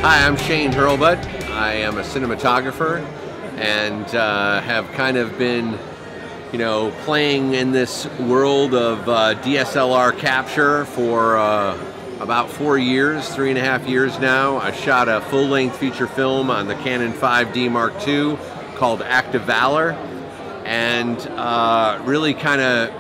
Hi, I'm Shane Hurlbut. I am a cinematographer and have kind of been, playing in this world of DSLR capture for about 4 years, 3.5 years now. I shot a full-length feature film on the Canon 5D Mark II called Act of Valor, and really kind of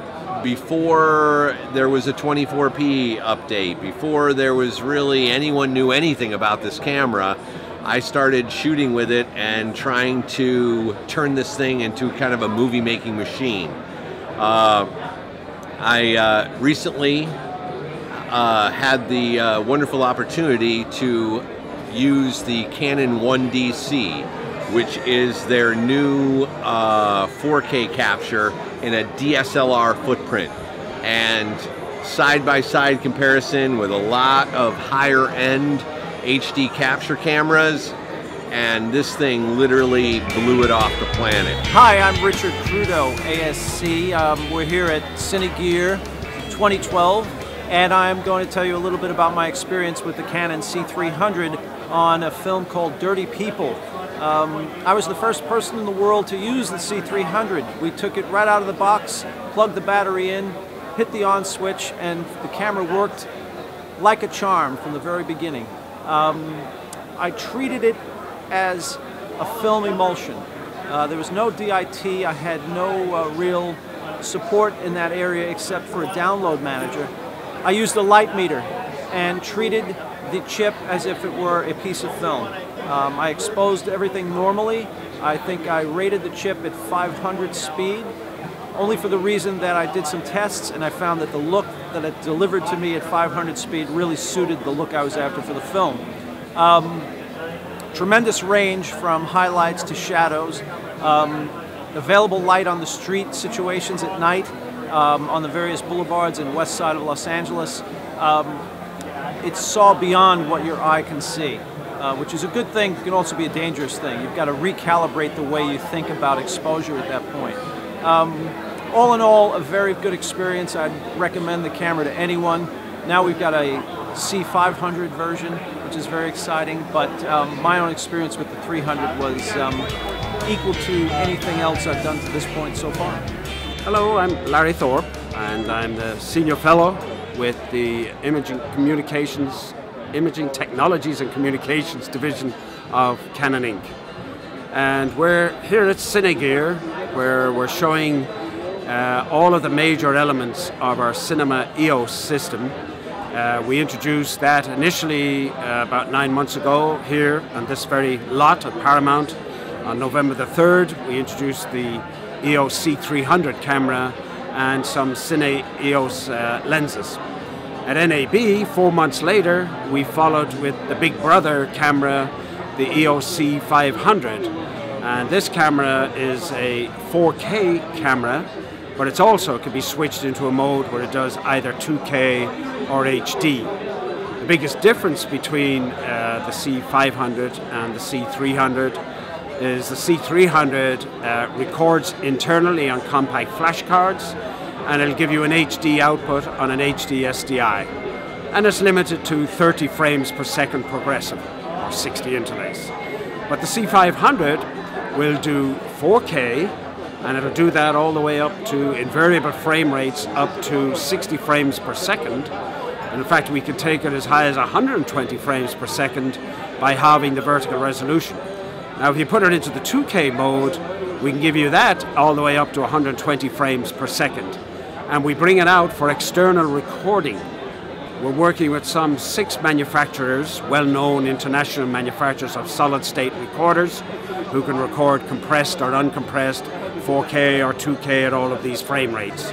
before there was a 24p update, before there was really anyone knew anything about this camera, I started shooting with it and trying to turn this thing into kind of a movie-making machine. I recently had the wonderful opportunity to use the Canon 1DC, which is their new 4K capture in a DSLR footprint, and side-by-side comparison with a lot of higher-end HD capture cameras, and this thing literally blew it off the planet. Hi, I'm Richard Crudo, ASC. We're here at Cine Gear 2012, and I'm going to tell you a little bit about my experience with the Canon C300 on a film called Dirty People. I was the first person in the world to use the C300. We took it right out of the box, plugged the battery in, hit the on switch, and the camera worked like a charm from the very beginning. I treated it as a film emulsion. There was no DIT, I had no real support in that area except for a download manager. I used a light meter and treated the chip as if it were a piece of film. I exposed everything normally. I think I rated the chip at 500 speed, only for the reason that I did some tests and I found that the look that it delivered to me at 500 speed really suited the look I was after for the film. Tremendous range from highlights to shadows, available light on the street situations at night, on the various boulevards and west side of Los Angeles. It saw beyond what your eye can see, which is a good thing. It can also be a dangerous thing. You've got to recalibrate the way you think about exposure at that point. All in all, a very good experience. I'd recommend the camera to anyone. Now we've got a C500 version, which is very exciting, but my own experience with the 300 was equal to anything else I've done to this point so far. Hello, I'm Larry Thorpe, and I'm the Senior Fellow with the Imaging Technologies and Communications Division of Canon Inc. And we're here at Cine Gear, where we're showing all of the major elements of our Cinema EOS system. We introduced that initially about 9 months ago here on this very lot at Paramount. On November the 3rd, we introduced the EOS C300 camera and some Cine EOS lenses. At NAB, 4 months later, we followed with the big brother camera, the EOS C500. And this camera is a 4K camera, but it can be switched into a mode where it does either 2K or HD. The biggest difference between the C500 and the C300 is the C300 records internally on compact flash cards, and it'll give you an HD output on an HD SDI. And it's limited to 30 frames per second progressive, or 60 interlace. But the C500 will do 4K, and it'll do that all the way up to invariable frame rates up to 60 frames per second. And in fact, we can take it as high as 120 frames per second by halving the vertical resolution. Now, if you put it into the 2K mode, we can give you that all the way up to 120 frames per second. And we bring it out for external recording. We're working with some 6 manufacturers, well-known international manufacturers of solid-state recorders, who can record compressed or uncompressed, 4K or 2K at all of these frame rates.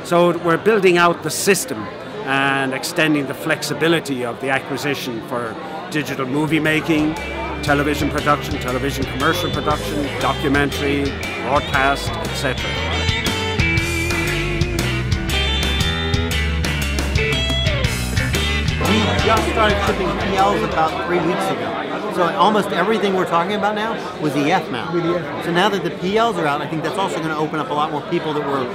So we're building out the system and extending the flexibility of the acquisition for digital movie making, television production, television commercial production, documentary, broadcast, etc. We just started shipping PLs about 3 weeks ago. So almost everything we're talking about now was EF mount. So now that the PLs are out, I think that's also going to open up a lot more people that were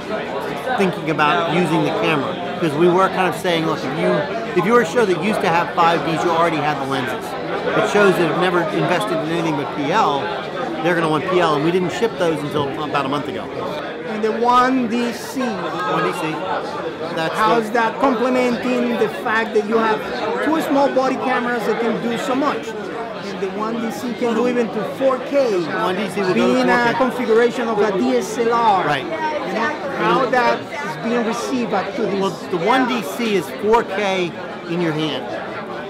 thinking about using the camera. Because we were kind of saying, look, if you were a show that used to have 5Ds, you already had the lenses. But shows that have never invested in anything but PL, they're going to want PL, and we didn't ship those until about a month ago. And the 1DC. 1DC. How's that complementing the fact that you have two small body cameras that can do so much? And the 1DC can do even to 4K. 1DC will being go to 4K. a configuration of a DSLR. Right. You know, how that is being received up to this. Well, the 1DC is 4K in your hand.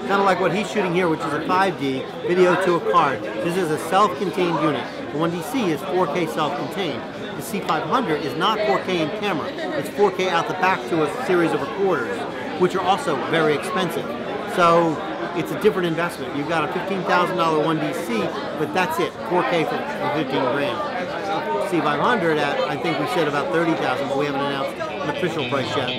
Kind of like what he's shooting here, which is a 5D video to a card. This is a self-contained unit. The 1DC is 4K self-contained. The C500 is not 4K in camera. It's 4K out the back to a series of recorders, which are also very expensive. So it's a different investment. You've got a $15,000 1DC, but that's it, 4K for 15 grand. C500 at, I think we said about 30,000, but we haven't announced an official price yet.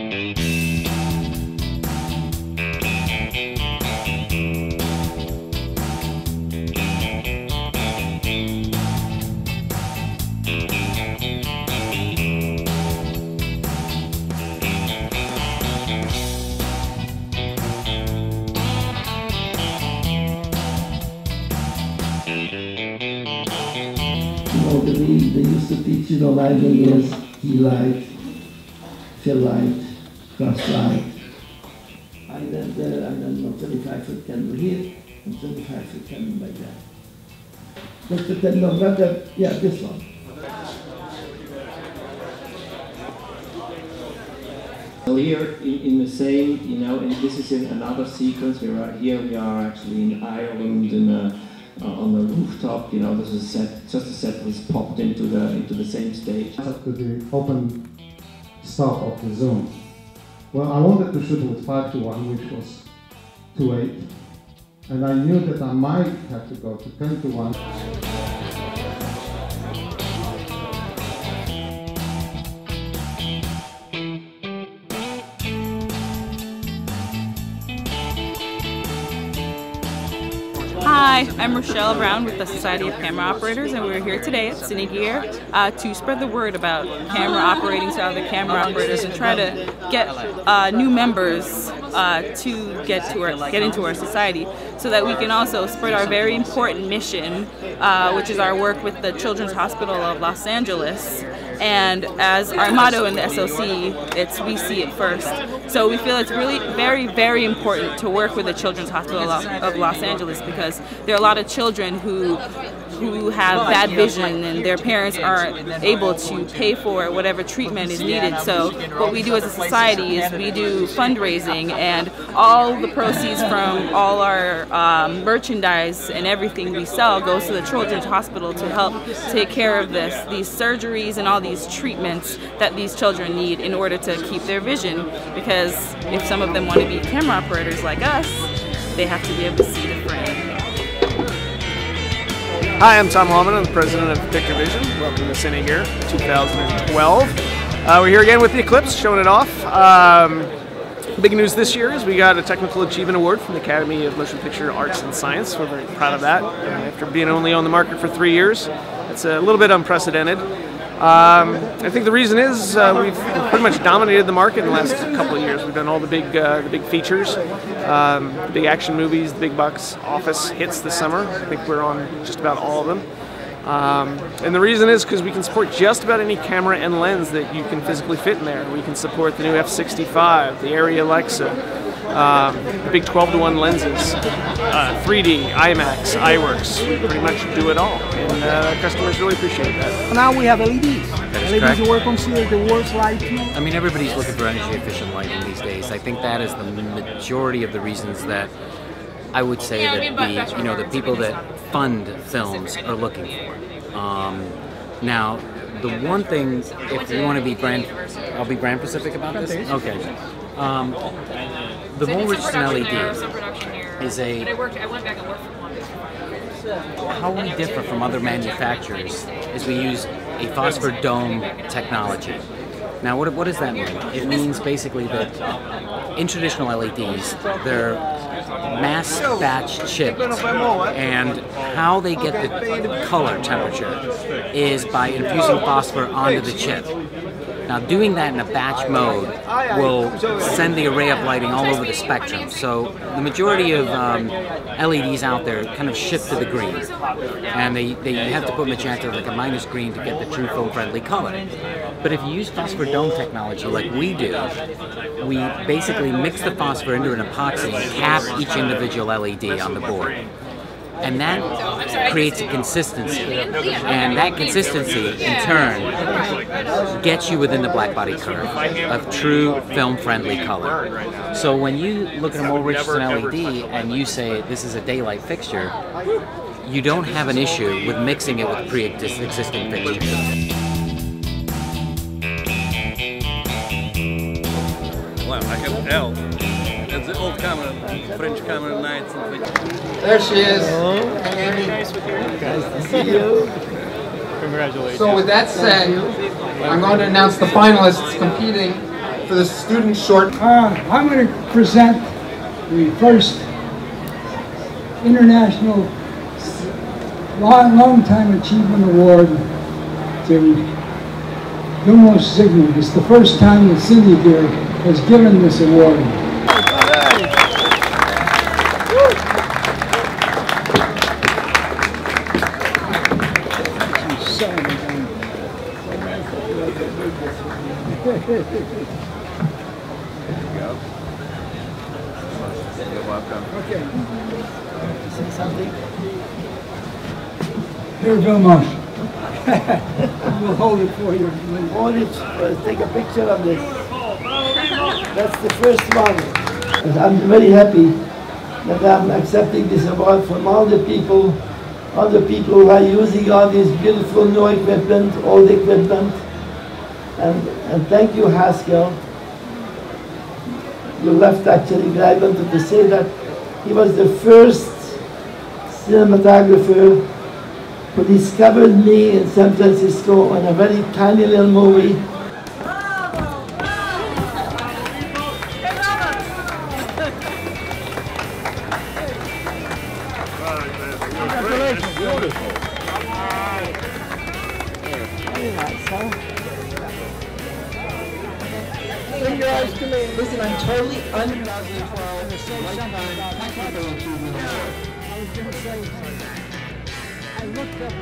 They used to teach, lighting is key light, fill light, cross light. And then 25-foot candle here, and 25-foot candle like that. Just pretend, no, not that, yeah, this one. So here in the same, and this is in another sequence. We are actually in Ireland on the rooftop. This is just a set that was popped into the same stage. To the open stop of the zone. Well, I wanted to shoot with 5:1, which was 2:8, and I knew that I might have to go to 10:1. Hi, I'm Rochelle Brown with the Society of Camera Operators, and we're here today at Cine Gear to spread the word about camera operating to other camera operators and try to get new members to get into our society, so that we can also spread our very important mission, which is our work with the Children's Hospital of Los Angeles. And as our motto in the SOC, it's "We see it first." So we feel it's really very, very important to work with the Children's Hospital of Los Angeles, because there are a lot of children who have bad vision and their parents aren't able to pay for whatever treatment is needed. So what we do as a society is we do fundraising, and all the proceeds from all our merchandise and everything we sell goes to the Children's Hospital to help take care of these surgeries and all these treatments that these children need in order to keep their vision. Because if some of them want to be camera operators like us, they have to be able to see the frame. Hi, I'm Tom Hallman. I'm the president of Picture Vision. Welcome to Cine Gear 2012. We're here again with the Eclipse, showing it off. Big news this year is we got a Technical Achievement Award from the Academy of Motion Picture Arts and Science. We're very proud of that. After being only on the market for 3 years, it's a little bit unprecedented. I think the reason is we've pretty much dominated the market in the last couple of years. We've done all the big features, the big action movies, the big box office hits this summer. I think we're on just about all of them. And the reason is because we can support just about any camera and lens that you can physically fit in there. We can support the new f/65, the Arri Alexa, the big 12:1 lenses, 3D, IMAX, iWorks. We pretty much do it all, and customers really appreciate that. Now we have LEDs. LEDs correct. were considered the worst light tool. I mean, everybody's looking for energy efficient lighting these days. I think that is the majority of the reasons that I would say that the people that fund films are looking for. Now, the one thing, if you want to be I'll be brand specific about this. Okay. The one which is an LED is how we differ from other manufacturers is we use a phosphor dome technology. Now, what does that mean? It means basically that in traditional LEDs, they're mass batch chipped, and how they get the color temperature is by infusing phosphor onto the chip. Now, doing that in a batch mode will send the array of lighting all over the spectrum. So the majority of LEDs out there kind of shift to the green, and they have to put magenta like a minus green to get the true film-friendly color. But if you use phosphor dome technology like we do, we basically mix the phosphor into an epoxy and cap each individual LED on the board. And that creates a consistency, and that consistency in turn gets you within the black body curve of true film-friendly color. So when you look at a more Richardson LED and you say this is a daylight fixture, you don't have an issue with mixing it with pre-existing fixtures. Well, I can tell. It's the old camera, French camera nights. There she is. Hello. Nice to see you. Congratulations. So with that said, I'm going to announce the finalists competing for the student short. I'm going to present the first international long time achievement award to Lumos Sigma. It's the first time that Cine Gear has given this award. There you go. You're welcome. Okay. Say something. Here, Vilmos. We'll hold it for you. Hold it. Take a picture of this. That's the first one. I'm very happy that I'm accepting this award from all the people who are using all this beautiful new equipment, old equipment. And thank you, Haskell. You left actually, but I wanted to say that he was the first cinematographer who discovered me in San Francisco on a very tiny little movie. Congratulations. Beautiful. Very nice, huh? Listen, I'm totally I looked up